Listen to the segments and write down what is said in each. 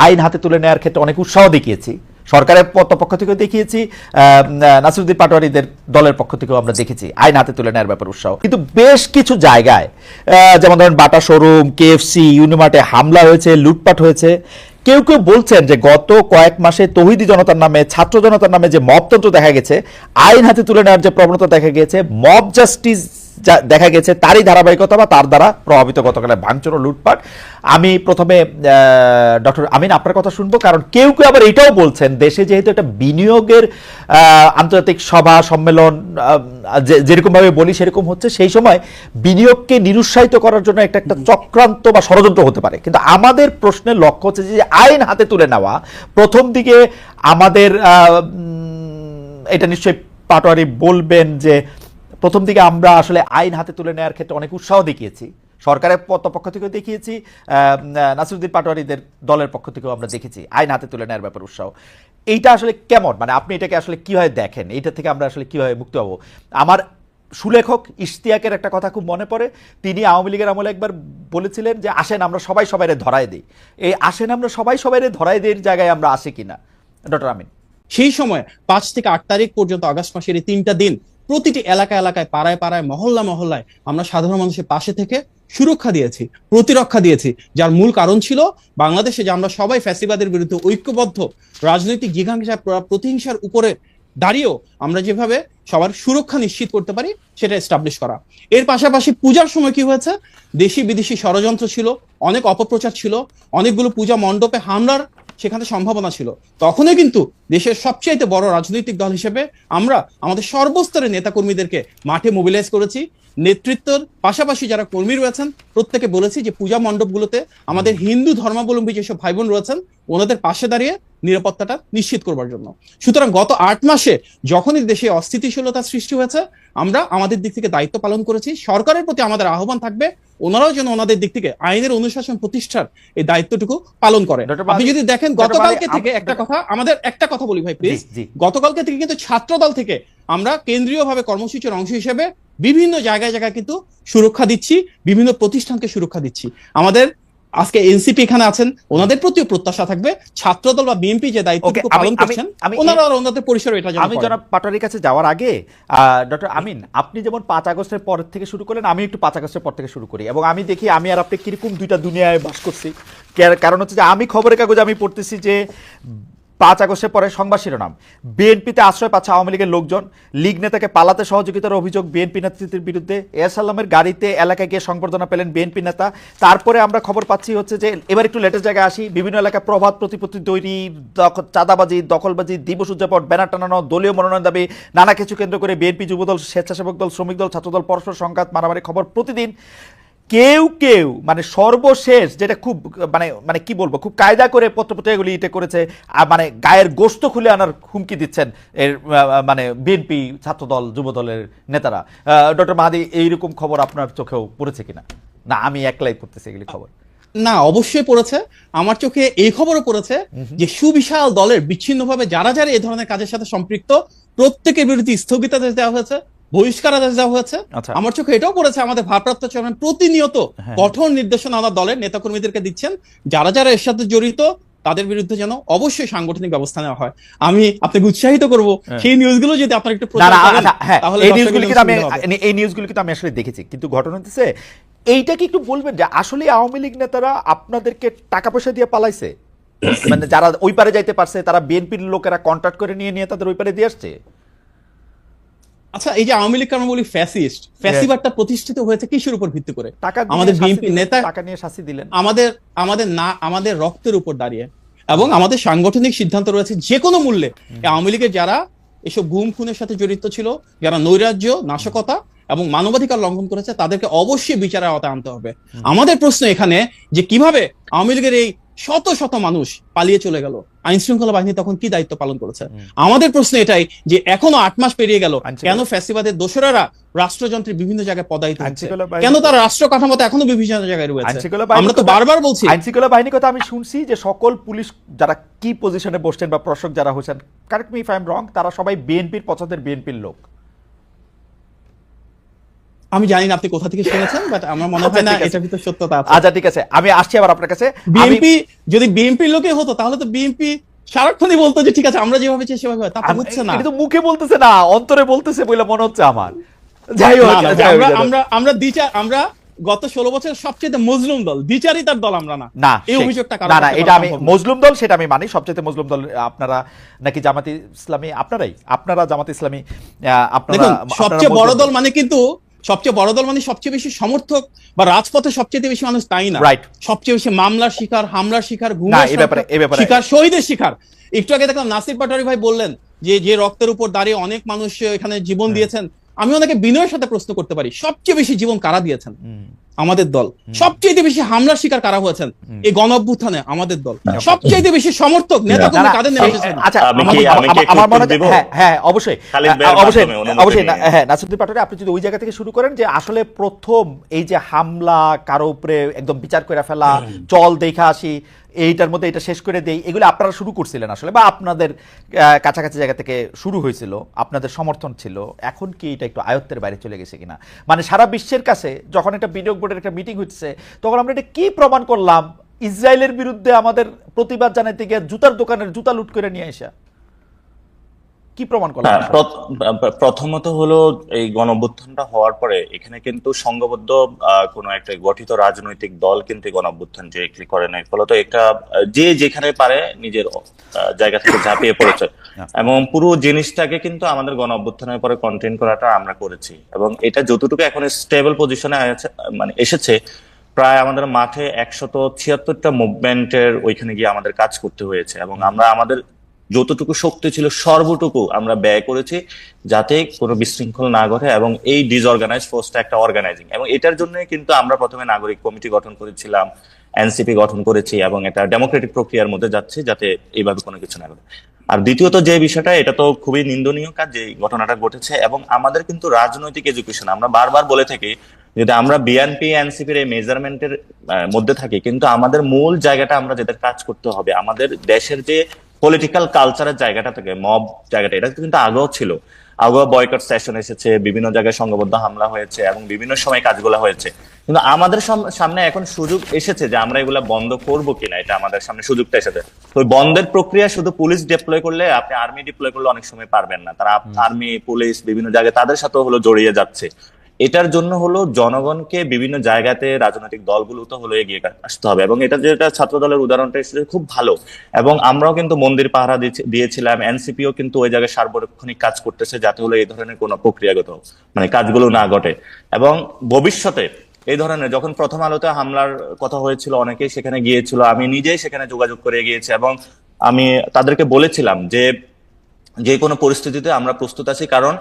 আইন হাতে তুলে নেওয়ার ক্ষেত্রে অনেক উৎসাহ দেখিয়েছি। সরকারের পক্ষ থেকেও দেখিয়েছি, নাসিরুদ্দিন পাটোয়ারিদের দলের পক্ষ থেকেও আমরা দেখেছি আইন হাতে তুলে নেওয়ার ব্যাপারে উৎসাহ। কিন্তু বেশ কিছু জায়গায় যেমন ধরেন বাটা শোরুম, কেএফসি, ইউনিমার্টে হামলা হয়েছে, লুটপাট হয়েছে। কেউ কেউ বলছেন যে গত কয়েক মাসে তৌহিদি জনতার নামে, ছাত্র জনতার নামে যে মবতন্ত্র দেখা গেছে, আইন হাতে তুলে নেওয়ার যে প্রবণতা দেখা গেছে, মব জাস্টিস দেখা গেছে, তারই ধারাবাহিকতা বা তার দ্বারা প্রভাবিত গতকালের ভাঙচুর ও লুটপাট। আমি প্রথমে ডক্টর আমিন আপনার কথা শুনবো, কারণ কেউ কেউ আবার এটাও বলছেন দেশে যেহেতু একটা বিনিয়োগের আন্তর্জাতিক সভা সম্মেলন যেরকম ভাবে বলি সেরকম হচ্ছে, সেই সময় বিনিয়োগকে নিরুৎসাহিত করার জন্য একটা চক্রান্ত বা ষড়যন্ত্র হতে পারে। কিন্তু আমাদের প্রশ্নের লক্ষ্য হচ্ছে যে আইন হাতে তুলে নেওয়া, প্রথম দিকে আমাদের এটা নিশ্চয়ই পাটোয়ারি বলবেন যে প্রথম দিকে আমরা আসলে আইন হাতে তুলে নেওয়ার ক্ষেত্রে অনেক উৎসাহ দেখিয়েছি। সরকারের পক্ষ থেকেও দেখিয়েছি, নাসিরুদ্দিন পাটোয়ারিদের দলের পক্ষ থেকেও আমরা দেখেছি আইন হাতে তুলে নেওয়ার ব্যাপারে উৎসাহ। এইটা আসলে কেমন, মানে আপনি এটাকে আসলে কিভাবে দেখেন, এইটা থেকে আমরা আসলে কিভাবে মুক্ত হব? আমার সুলেখক ইশতিয়াকের একটা কথা খুব মনে পড়ে। তিনি আওয়ামী লীগের আমলে একবার বলেছিলেন যে আসেন আমরা সবাই সবাইরে ধরায় দিই। এই আসেন আমরা সবাই সবাইরে ধরায় দিই জায়গায় আমরা আসি কিনা, ডক্টর আমিন? সেই সময় ৫ থেকে ৮ তারিখ পর্যন্ত আগস্ট মাসের এই ৩টা দিন প্রতিটি এলাকায় পাড়ায় পাড়ায় মহল্লায় আমরা সাধারণ মানুষের পাশে থেকে সুরক্ষা দিয়েছি, প্রতিরক্ষা দিয়েছি, যার মূল কারণ ছিল বাংলাদেশে যে আমরা সবাই ফ্যাসিবাদের বিরুদ্ধে ঐক্যবদ্ধ, রাজনৈতিক জিঘাংসা প্রতিহিংসার উপরে দাঁড়িয়েও আমরা যেভাবে সবার সুরক্ষা নিশ্চিত করতে পারি সেটা এস্টাবলিশ করা। এর পাশাপাশি পূজার সময় কি হয়েছে, দেশি বিদেশি ষড়যন্ত্র ছিল, অনেক অপপ্রচার ছিল, অনেকগুলো পূজা মণ্ডপে হামলার সেখানে সম্ভাবনা ছিল। তখনই কিন্তু দেশের সবচেয়ে বড় রাজনৈতিক দল হিসেবে আমরা আমাদের সর্বস্তরের নেতাকর্মীদেরকে মাঠে মোবিলাইজ করেছি। নেতৃত্বের পাশাপাশি যারা কর্মী রয়েছেন প্রত্যেকে বলেছি যে পূজা মণ্ডপগুলোতে আমাদের হিন্দু ধর্মাবলম্বী যেসব ভাই বোন রয়েছেন ওনাদের পাশে দাঁড়িয়ে নিরাপত্তাটা নিশ্চিত করবার জন্য। সুতরাং গত ৮ মাসে যখনই দেশে অস্থিতিশীলতা সৃষ্টি হয়েছে আমরা আমাদের দিক থেকে দায়িত্ব পালন করেছি। সরকারের প্রতি আমাদের আহ্বান থাকবে ওনারাও যেন ওনাদের দিক থেকে আইনের অনুশাসন প্রতিষ্ঠার এই দায়িত্বটুকু পালন করেন। আপনি যদি দেখেন গতকালকে থেকে একটা কথা বলি ভাই প্লিজ, গতকালকে থেকে কিন্তু ছাত্র দল থেকে আমরা কেন্দ্রীয়ভাবে কর্মসূচির অংশ হিসেবে বিভিন্ন জায়গায় কিন্তু সুরক্ষা দিচ্ছি, বিভিন্ন প্রতিষ্ঠানকে সুরক্ষা দিচ্ছি। আমাদের আজকে এনসিপি এখানে আছেন, ওনাদের প্রতিও প্রত্যাশা থাকবে ছাত্রদল বা বিএনপি যে দায়িত্বটুকু পালন করছেন ওনারা ওনাদের পরিসরে এটা জানেন। আমি জনাব পাটোয়ারির কাছে যাওয়ার আগে ডক্টর আমিন, আপনি যেমন ৫ আগস্টের পর থেকে শুরু করলেন, আমি একটু ৫ আগস্টের পর থেকে শুরু করি, এবং আমি দেখি আমি আর আপনি কিরকম দুইটা দুনিয়ায় বাস করছি। কারণ হচ্ছে যে আমি খবরের কাগজে আমি পড়তেছি যে ৫ আগস্টের পরে সংবাদ শিরোনাম, বিএনপিতে আশ্রয় পাচ্ছে আওয়ামী লীগের লোকজন, লীগ নেতাকে পালাতে সহযোগিতার অভিযোগ বিএনপি নেতৃত্বের বিরুদ্ধে, এসাল্লামের গাড়িতে এলাকায় গিয়ে সংবর্ধনা পেলেন বিএনপি নেতা। তারপরে আমরা খবর পাচ্ছি হচ্ছে যে এবার একটু লেটেস্ট জায়গায় আসি, বিভিন্ন এলাকায় প্রভাত প্রতিপত্তি তৈরি, চাঁদাবাজি, দখলবাজি, দিবস উদযাপন, ব্যানার টানানো, দলীয় মনোনয়ন দাবি, নানা কিছু কেন্দ্র করে বিএনপি, যুবদল, স্বেচ্ছাসেবক দল, শ্রমিক দল, ছাত্রদল পরস্পর সংঘাত, মারামারি খবর প্রতিদিন। কেউ মানে সর্বশেষ যেটা খুব মানে কি বলবো, খুব কায়দা করে পত্রপত্রিকাগুলি এটা করেছে, মানে গায়ের গোস্ত খুলে আনার হুমকি দিচ্ছেন এর মানে বিএনপি, ছাত্রদল, যুবদলের নেতারা। ডক্টর মাহাদি, এইরকম খবর আপনার চোখেও পড়েছে কিনা? না আমি একলাই পড়তেছি এগুলি খবর? না, অবশ্যই পড়েছে। আমার চোখে এই খবরও পড়েছে যে সুবিশাল দলের বিচ্ছিন্নভাবে যারা এই ধরনের কাজের সাথে সম্পৃক্ত প্রত্যেকের বিরুদ্ধে স্থগিতাদেশ দেওয়া হয়েছে, বহিষ্কারাদেশ দেওয়া হয়েছে। আমার চোখে এটাও পড়েছে আমাদের ভারপ্রাপ্ত চেয়ারম্যান প্রতিনিয়ত কঠোর নির্দেশনা আমার দলের নেতাকর্মীদেরকে দিচ্ছেন, যারা এর সাথে জড়িত তাদের বিরুদ্ধে যেন অবশ্যই সাংগঠনিক ব্যবস্থা নেওয়া হয়। আমি আপনাকে উৎসাহিত করব সেই নিউজগুলো যদি আপনার একটু প্রচার করেন তাহলে এই নিউজগুলো কিন্তু আমি আসলে দেখেছি। কিন্তু ঘটনা হচ্ছে এইটা কি একটু বলবেন যে আসলে আওয়ামী লীগ নেতারা আপনাদেরকে টাকা পয়সা দিয়ে পালাইছে? মানে যারা ওই পারে যাইতে পারছে তারা বিএনপির লোকেরা কন্ট্রাক্ট করে নিয়ে তাদের ওই পারে দিয়ে আসছে? আচ্ছা, এই যে আওয়ামী লীগ আমরা বলি ফ্যাসিবাদটা প্রতিষ্ঠিত হয়েছে কিসের উপর ভিত্তি করে? আমাদের বিএনপি নেতা টাকা নিয়ে শাস্তি দিলেন আমাদের রক্তের উপর দাঁড়িয়ে, এবং আমাদের সাংগঠনিক সিদ্ধান্ত রয়েছে যে কোনো মূল্যে আওয়ামী লীগের যারা এসব গুম খুনের সাথে জড়িত ছিল, যারা নৈরাজ্য, নাশকতা এবং মানবাধিকার লঙ্ঘন করেছে তাদেরকে অবশ্যই বিচারের আওতায় আনতে হবে। আমাদের প্রশ্ন এখানে যে কিভাবে আওয়ামী লীগের এই শত শত মানুষ পালিয়ে চলে গেল, আইন শৃঙ্খলা বাহিনী তখন কি দায়িত্ব পালন করেছে? আমাদের প্রশ্ন এটাই যে এখনো ৮ মাস পেরিয়ে গেল, কেন ফ্যাসিবাদের দোসরেরা রাষ্ট্রযন্ত্রের বিভিন্ন জায়গায় পদায়িত হচ্ছে? কেন তার রাষ্ট্র কাঠামোতে এখনো বিভিন্ন জায়গায় রয়েছে? আমরা তো বারবার বলছি আইন শৃঙ্খলা বাহিনীর কথা। আমি শুনছি যে সকল পুলিশ যারা কি পজিশনে বসছেন বা প্রশাসক যারা হয়েছেন, correct me if I am রং, তারা সবাই বিএনপির পছন্দের বিএনপির লোক। আমি জানি না আপনি কোথা থেকে শুনেছেন, বাট আমার মনে হয় না ঠিক আছে। এটার ভিতর সত্যতা আছে। আচ্ছা ঠিক আছে, আমি আসছি আবার আপনার কাছে। বিএনপি যদি বিএনপির লোকে হতো তাহলে তো বিএনপি সারাক্ষণই বলতো যে ঠিক আছে আমরা যেভাবে চাই সেভাবে হয়, তা তো হচ্ছে না। এটা তো মুখে বলতেছে না, অন্তরে বলতেছে বলে মনে হচ্ছে আমার। যাই হোক, না, না, যাই হোক, আমরা যাই হোক। আমরা আমরা দ্বিচার, আমরা গত 16 বছর সবচেয়ে মজলুম দল, দ্বিচারিতার দল আমরা না। না এই সে- অভিযোগটা কারো না না পক্ষে এটা করা আমি সম্ভব না। মজলুম দল সেটা আমি মানি, সবচেয়ে মজলুম দল আপনারা নাকি জামাতে ইসলামী, আপনারা জামাতে ইসলামী, আপনারা দেখুন আপনারা সবচেয়ে বড় মজলুম দল মানে কিন্তু সবচেয়ে বড় দল মানে সবচেয়ে বেশি সমর্থক বা রাজপথে সবচেয়ে বেশি মানুষ তাই না, Right. সবচেয়ে বেশি মামলার শিকার, হামলার শিকার, না, গুমের এই ব্যাপারে- শিকার, শহীদের শিকার। একটু আগে দেখলাম নাসির পাটোয়ারি ভাই বললেন যে যে রক্তের উপর দাঁড়িয়ে অনেক মানুষ এখানে জীবন দিয়েছেন। আমি ওনাকে বিনয়ের সাথে প্রশ্ন করতে পারি, সবচেয়ে বেশি জীবন কারা দিয়েছেন? আমাদের দল। সবচেয়ে বেশি হামলার শিকার কারা হয়েছেন এই গণ অভ্যুত্থানে? আমাদের দল। সবচেয়ে বেশি সমর্থক নেতা না, কর্মী না, কাদের সেই- নেমে এসেছেন? আচ্ছা, আমি কি একটু আমার মনে উত্তর দিব? হয় হ্যাঁ অবশ্যই, খালিদ ভাইয়ের অবশ্যই মাধ্যমে অনুমতি অবশ্যই নিয়ে। হ্যাঁ নাসিরুদ্দিন পাটোয়ারি, আপনি যদি ওই জায়গা থেকে শুরু করেন যে আসলে প্রথম এই যে হামলা, কারো উপরে একদম বিচার করে ফেলা, চল দেখা আসি, এইটার মধ্যে এটা শেষ করে দেই, এগুলো আপনারা শুরু করছিলেন আসলে, বা আপনাদের কাছাকাছি জায়গা থেকে শুরু হয়েছিল, আপনাদের সমর্থন ছিল। এখন কি এটা একটু আয়ত্তের বাইরে চলে গেছে কিনা? মানে সারা বিশ্বের কাছে যখন একটা বিনিয়োগ বোর্ডের একটা মিটিং হচ্ছে, তখন আমরা এটা কি প্রমাণ করলাম? ইসরায়েলের বিরুদ্ধে আমাদের প্রতিবাদ জানাইতে গিয়ে জুতার দোকানের জুতা লুট করে নিয়ে আসা, কি প্রমাণ করলাম হ্যাঁ, আসলে? প্রথমত হলো এই গণঅভ্যুত্থানটা হওয়ার পরে এখানে কিন্তু সংঘবদ্ধ কোনো একটা গঠিত রাজনৈতিক দল কিন্তু এই গণঅভ্যুত্থান ডিরেক্টলি করে নাই, ফলত একটা যে যেখানে পারে নিজের জায়গা থেকে ঝাঁপিয়ে পড়েছে, এবং পুরো জিনিসটাকে কিন্তু আমাদের গণঅভ্যুত্থানের পরে কন্টেইন করাটা আমরা করেছি, এবং এটা যতটুকু এখন স্টেবল পজিশনে মানে এসেছে, প্রায় আমাদের মাঠে 176টা মুভমেন্টের ওইখানে গিয়ে আমাদের কাজ করতে হয়েছে, এবং আমরা আমাদের যতটুকু শক্তি ছিল সর্বটুকু আমরা ব্যয় করেছি যাতে কোনো বিশৃঙ্খল না ঘটে, এবং এই ডিসঅর্গানাইজ ফোর্সটা একটা অর্গানাইজিং, এবং এটার জন্য কিন্তু আমরা প্রথমে নাগরিক কমিটি গঠন করেছিলাম, এনসিপি গঠন করেছি, এবং এটা ডেমোক্রেটিক প্রক্রিয়ার মধ্যে যাচ্ছে যাতে এইভাবে কোনো কিছু না ঘটে। আর দ্বিতীয়ত যে বিষয়টা, এটা তো খুবই নিন্দনীয় কাজ যে এই ঘটনাটা ঘটেছে, এবং আমাদের কিন্তু রাজনৈতিক এডুকেশন, আমরা বারবার বলে থাকি যদি আমরা বিএনপি এনসিপির এই মেজারমেন্টের মধ্যে থাকি, কিন্তু আমাদের মূল জায়গাটা আমরা যেটা কাজ করতে হবে, আমাদের দেশের যে পলিটিক্যাল কালচারের জায়গাটা থেকে মব জায়গাটা, এটা কিন্তু আগেও ছিল, আগেও বয়কট সেশন এসেছে, বিভিন্ন জায়গায় সংঘবদ্ধ হামলা হয়েছে, এবং বিভিন্ন সময় কাজগুলো হয়েছে, কিন্তু আমাদের সামনে এখন সুযোগ এসেছে যে আমরা এগুলা বন্ধ করব কিনা, এটা আমাদের সামনে সুযোগটা এসেছে। তো ওই বন্ধের প্রক্রিয়া শুধু পুলিশ ডিপ্লয় করলে, আপনি আর্মি ডিপ্লয় করলে অনেক সময় পারবেন না, তারা আর্মি পুলিশ বিভিন্ন জায়গায় তাদের সাথে হলো জড়িয়ে যাচ্ছে। এটার জন্য হলো জনগণকে বিভিন্ন জায়গাতে রাজনৈতিক দলগুলো তো হলো এগিয়ে আসতে হবে, এবং এটা যেটা ছাত্র দলের উদাহরণটা এসেছে খুব ভালো, এবং আমরাও কিন্তু মন্দির পাহারা দিয়েছিলাম, এনসিপিও কিন্তু ওই জায়গায় সার্বক্ষণিক কাজ করতেছে যাতে হলো এই ধরনের কোনো প্রক্রিয়াগত মানে কাজগুলো না ঘটে, এবং ভবিষ্যতে এই ধরনের যখন প্রথম আলোতে হামলার কথা হয়েছিল অনেকেই সেখানে গিয়েছিল, আমি নিজেই সেখানে যোগাযোগ করে গিয়েছি, এবং আমি তাদেরকে বলেছিলাম যে যে কোনো পরিস্থিতিতে আমরা প্রস্তুত আছি, কারণ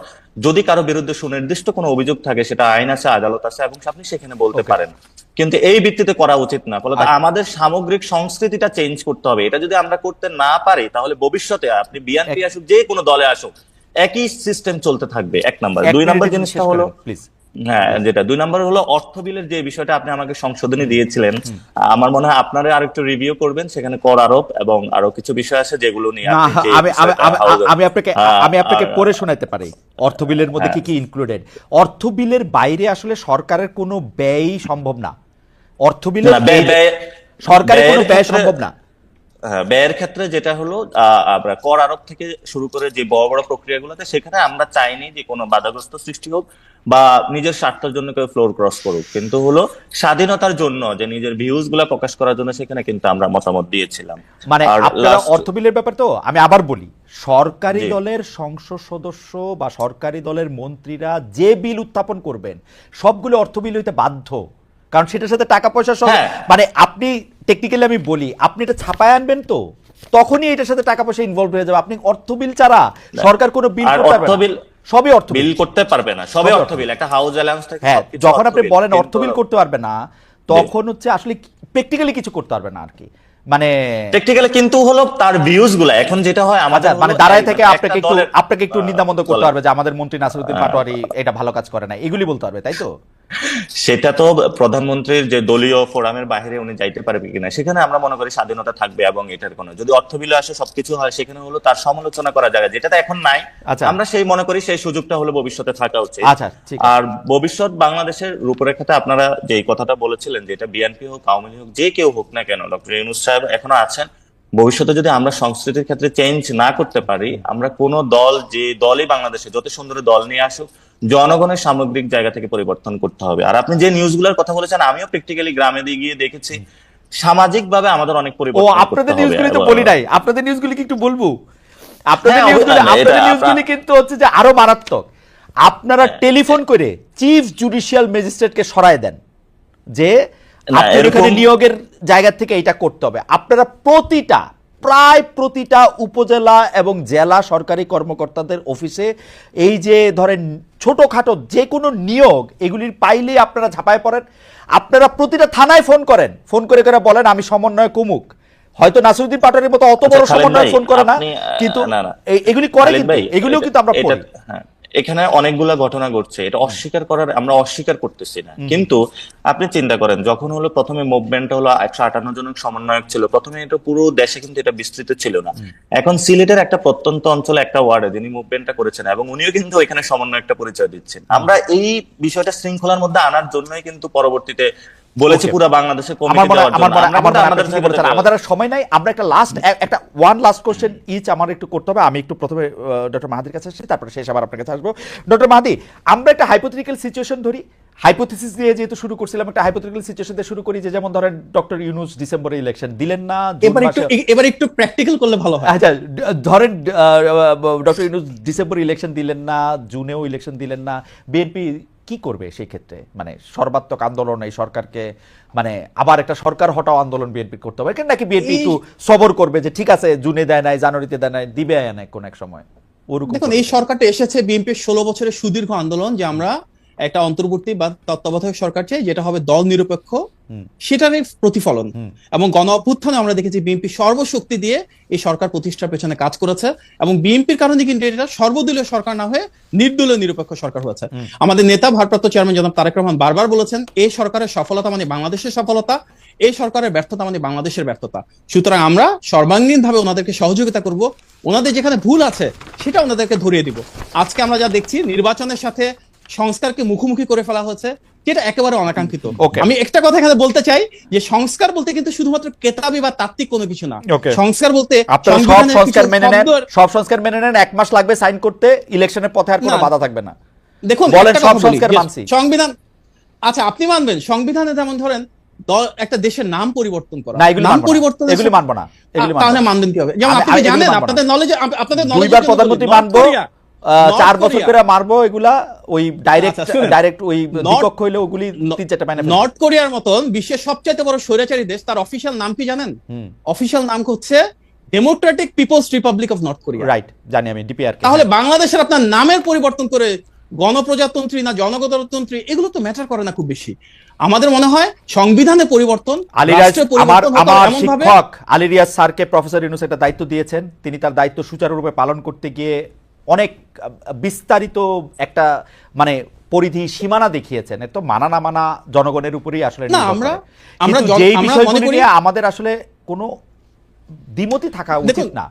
যদি কারো বিরুদ্ধে সুনির্দিষ্ট কোনো অভিযোগ থাকে সেটা আইন আছে, আদালত আছে, এবং আপনি সেখানে বলতে পারেন, কিন্তু এই ভিত্তিতে করা উচিত না। ফলে আমাদের সামগ্রিক সংস্কৃতিটা চেঞ্জ করতে হবে, এটা যদি আমরা করতে না পারি তাহলে ভবিষ্যতে আপনি বিএনপি আসুক, যে কোনো দলে আসুক, একই সিস্টেম চলতে থাকবে, এক নাম্বার। দুই নাম্বার জিনিসটা হলো, প্লিজ, হ্যাঁ যেটা দুই নম্বর হলো অর্থ বিলের যে বিষয়টা আপনি আমাকে সংশোধনী দিয়েছিলেন, আমার মনে হয় আপনারা আরেকটু রিভিউ করবেন, সেখানে কর আরোপ এবং আরো কিছু বিষয় আছে যেগুলো নিয়ে না, আপনি যে আমি আপনাকে পড়ে শোনাতে পারি অর্থ বিলের মধ্যে কি কি ইনক্লুডেড। অর্থ বিলের বাইরে আসলে সরকারের কোনো ব্যয় সম্ভব না, অর্থ বিলের সরকারের কোনো ব্যয় সম্ভব না। ব্যয়ের ক্ষেত্রে যেটা হলো আমরা কর আরোপ থেকে শুরু করে যে বড় বড় প্রক্রিয়াগুলোতে, সেখানে আমরা চাইনি যে কোনো বাধাগ্রস্ত সৃষ্টি হোক বা নিজের স্বার্থের জন্য কেউ ফ্লোর ক্রস করুক, কিন্তু হলো স্বাধীনতার জন্য যে নিজের ভিউজ গুলা প্রকাশ করার জন্য সেখানে কিন্তু আমরা মতামত দিয়েছিলাম। মানে আপনারা অর্থ বিলের ব্যাপার, তো আমি আবার বলি, সরকারি দলের সংসদ সদস্য বা সরকারি দলের মন্ত্রীরা যে বিল উত্থাপন করবেন সবগুলো অর্থ বিল হইতে বাধ্য, কারণ সেটার সাথে টাকা পয়সা সব, মানে আপনি টেকনিক্যালি আমি বলি, আপনি এটা ছাপায় আনবেন তো তখনই এটার সাথে টাকা পয়সা ইনভলভ হয়ে যাবে। আপনি অর্থ বিল ছাড়া সরকার কোনো বিল করতে পারবে না, সবই অর্থ বিল করতে পারবে না, সবই অর্থ বিল, একটা হাউস অ্যালাউন্স থেকে। হ্যাঁ, যখন আপনি বলেন অর্থ বিল করতে পারবে না, তখন হচ্ছে আসলে প্র্যাকটিক্যালি কিছু করতে পারবে না আর কি। মানে প্র্যাকটিক্যালি কিন্তু হলো তার ভিউজ গুলা এখন যেটা হয় আমাদের আচ্ছা, মানে হলো দাঁড়ায় একটা থেকে আপনাকে একটু দলের, নিন্দামন্দ করতে বলেন। পারবে যে আমাদের মন্ত্রী নাসিরউদ্দিন পাটোয়ারি এটা ভালো কাজ করে না, এগুলি বলতে পারবে, তাই তো? সেটা তো প্রধানমন্ত্রীর যে দলীয় ফোরামের বাইরে উনি যাইতে পারবে কিনা, সেখানে আমরা মনে করি স্বাধীনতা থাকবে, এবং এটার কোনো যদি অর্থবিলে আসে সবকিছু হয়, সেখানে হলো তার সমালোচনা করা যায়, যেটা এখন নাই। আচ্ছা। আমরা সেই মনে করি সেই সুযোগটা হলো ভবিষ্যতে থাকা উচিত। আচ্ছা, ঠিক আছে। আর ভবিষ্যৎ বাংলাদেশের রূপরেখাটা আপনারা যে কথাটা বলেছিলেন, যেটা বিএনপি হোক, আওয়ামী লীগ হোক, যে কেউ হোক না কেন, ডক্টর ইউনূস সাহেব এখনো আছেন। ভবিষ্যতে যদি আমরা সংস্কৃতির ক্ষেত্রে চেঞ্জ না করতে পারি, আমরা কোন দল, যে দলই বাংলাদেশে যত সুন্দর দল নিয়ে আসুক, জনগণের সামগ্রিক জায়গা থেকে পরিবর্তন করতে হবে। আর আপনি যে নিউজগুলোর কথা বলেছেন, আমিও প্র্যাকটিক্যালি গ্রামে দিয়ে গিয়ে দেখেছি, সামাজিক ভাবে আমাদের অনেক ও, পরিবর্তন করতে আপনাদের হবে। নিউজগুলি তো বলি নাই, আপনাদের নিউজগুলি কি একটু বলবো? আপনাদের হ্যাঁ, নিউজগুলি এটা আপনাদের নিউজগুলি কিন্তু হচ্ছে যে আরো মারাত্মক। আপনারা হ্যাঁ। টেলিফোন করে চিফ জুডিশিয়াল ম্যাজিস্ট্রেটকে সরায় দেন যে না, আপনার এখানে এরকম- নিয়োগের জায়গা থেকে এটা করতে হবে। আপনারা প্রায় প্রতিটা উপজেলা এবং জেলা সরকারি কর্মকর্তাদের অফিসে এই যে ধরেন ছোটখাটো যে কোনো নিয়োগ এগুলির পাইলে আপনারা ঝাঁপায় পড়েন। আপনারা প্রতিটা থানায় ফোন করেন, ফোন করে করে বলেন আমি সমন্বয় কুমুক। হয়তো নাসিরউদ্দিন পাটোয়ারির মতো অত বড় আচ্ছা, খালেদ সমন্বয় ভাই, ফোন করে না, আপনি, কিন্তু না, না। এগুলি করে, খালেদ কিন্তু ভাই, এগুলিও কিন্তু আমরা এটা- পড়ি। হ্যাঁ, এখানে অনেকগুলা ঘটনা ঘটছে, এটা অস্বীকার করার, আমরা অস্বীকার করতেছি না, কিন্তু আপনি চিন্তা করেন যখন হলো প্রথমে মুভমেন্টটা হলো 158 জনের সমন্বয়ক ছিল, প্রথমে এটা পুরো দেশে কিন্তু এটা বিস্তৃত ছিল না। এখন সিলেটের একটা প্রত্যন্ত অঞ্চলে একটা ওয়ার্ডে যিনি মুভমেন্টটা করেছেন, এবং উনিও কিন্তু এখানে সমন্বয়কটা পরিচয় দিচ্ছেন। আমরা এই বিষয়টা শৃঙ্খলার মধ্যে আনার জন্যই কিন্তু পরবর্তীতে বলেছি Okay. পুরো বাংলাদেশে আমার কমিটি মনে দেওয়ার জন্য। আমরা কিন্তু আপনি আমাদের ঠিকই বলেছেন, জায়গা থেকে- আমাদের আর সময় নাই। আমরা একটা লাস্ট কোশ্চেন ইচ আমার একটু করতে হবে। আমি একটু প্রথমে ডক্টর মাহাদির কাছে আসছি, তারপরে শেষ আবার আপনার কাছে আসবো। ডক্টর মাহাদি, আমরা একটা হাইপোথেটিক্যাল সিচুয়েশন ধরি, হাইপোথিসিস দিয়ে যেহেতু শুরু করছিলাম, একটা হাইপোথেটিক্যাল সিচুয়েশন দিয়ে শুরু করি, যে যেমন ধরেন ডক্টর ইউনূস ডিসেম্বরে ইলেকশন দিলেন না, জুন মাসে- এবার একটু প্র্যাকটিক্যাল করলে ভালো হয়। আচ্ছা, ধরেন ডক্টর ইউনূস ডিসেম্বরে ইলেকশন দিলেন না, জুনেও ইলেকশন দিলেন না, বিএনপি কি করবে সেই ক্ষেত্রে? মানে সর্বাত্মক আন্দোলন এই সরকারকে, মানে আবার একটা সরকার হটাও আন্দোলন বিএনপি করতে হবে নাকি বিএনপি একটু সবর করবে যে ঠিক আছে জুনে দেয় নাই, জানুয়ারিতে দেয় নাই, দিবে না কোন এক সময়? ওরকম দেখুন, করবে? এই সরকারটা এসেছে বিএনপির 16 বছরের সুদীর্ঘ আন্দোলন, যে আমরা একটা অন্তর্বর্তী বা তত্ত্বাবধায়ক সরকার চাই যেটা হবে দল নিরপেক্ষ, সেটারই প্রতিফলন। এবং গণ অভ্যুত্থানে আমরা দেখেছি বিএনপি সর্বশক্তি দিয়ে এই সরকার প্রতিষ্ঠার পেছনে কাজ করেছে, এবং বিএনপির কারণে কিন্তু এটা সর্বদলীয় সরকার না হয়ে নির্দলীয় নিরপেক্ষ সরকার হয়েছে। আমাদের নেতা ভারপ্রাপ্ত চেয়ারম্যান জনাব তারেক রহমান বারবার বলেছেন, এই সরকারের সফলতা মানে বাংলাদেশের সফলতা, এই সরকারের ব্যর্থতা মানে বাংলাদেশের ব্যর্থতা। সুতরাং আমরা সর্বাঙ্গীনভাবে ওনাদেরকে সহযোগিতা করব, ওনাদের যেখানে ভুল আছে সেটা ওনাদেরকে ধরিয়ে দিব। আজকে আমরা যা দেখছি, নির্বাচনের সাথে সংস্কারকে মুখোমুখি করে ফেলা হচ্ছে, যেটা একেবারে অনাকাঙ্ক্ষিত। Okay. আমি একটা কথা এখানে বলতে চাই, যে সংস্কার বলতে কিন্তু শুধুমাত্র কেতাবি বা তাত্ত্বিক কোনো কিছু না। Okay. সংস্কার বলতে আপনারা সব সংবিধানের সংস্কার কিছু মেনে নেন, শব্দ- সব সংস্কার মেনে নেন, 1 মাস লাগবে সাইন করতে, ইলেকশনের পথে আর কোনো না। বাধা থাকবে না। দেখুন, বলেন, একটা সব কথা বলি, সংস্কার যে মানছি। সংবিধান, আচ্ছা আপনি মানবেন সংবিধানে যেমন ধরেন একটা দেশের নাম পরিবর্তন করা, না, এগুলি নাম মানবো না, পরিবর্তন এগুলি মানবো না, এগুলি মানবো তাহলে না। মানবেন কি হবে? যেমন আপনি এগুলি জানেন, মানবো না। আপনাদের নলেজে, আপনাদের knowledge-এর দুইবার জন্য প্রধানমন্ত্রী বলি, মানবো, নর্থ কোরিয়া, 4 নর্থ বছর কোরিয়া, করে মারবো, এগুলা ওই আচ্ছা, শুনুন। ডাইরেক্ট ওই দ্বিপক্ষ হইলে ওগুলি 3-4টা মানে নর্থ কোরিয়ার মতন বিশ্বের সবচাইতে বড় স্বৈরাচারী দেশ, তার অফিসিয়াল নাম কি জানেন? অফিসিয়াল নাম হচ্ছে Democratic People's Republic of North Korea. Right, জানি আমি ডিপিআর। তাহলে বাংলাদেশের আপনার নামের পরিবর্তন করে গণপ্রজাতন্ত্রী না জনগণতন্ত্রী, এগুলো তো ম্যাটার করে না খুব বেশি। আমাদের মনে হয় সংবিধানে পরিবর্তন, রাষ্ট্রে পরিবর্তন হতে হবে আমার এমন ভাবে। শিক্ষক আলী রিয়াজ স্যারকে প্রফেসর ইউনূস একটা দায়িত্ব দিয়েছেন, তিনি তার দায়িত্ব সুচারুরূপে পালন করতে গিয়ে অনেক বিস্তারিত একটা মানে পরিধি সীমানা দেখিয়েছেন। এর তো মানা না মানা জনগণের উপরেই আসলে না, নির্ভর আমরা করে। আমরা কিন্তু যেই আমরা মনে বিষয়গুলি করি, নিয়ে আমাদের আসলে কোনো দ্বিমতি থাকা উচিত দেখুন, না।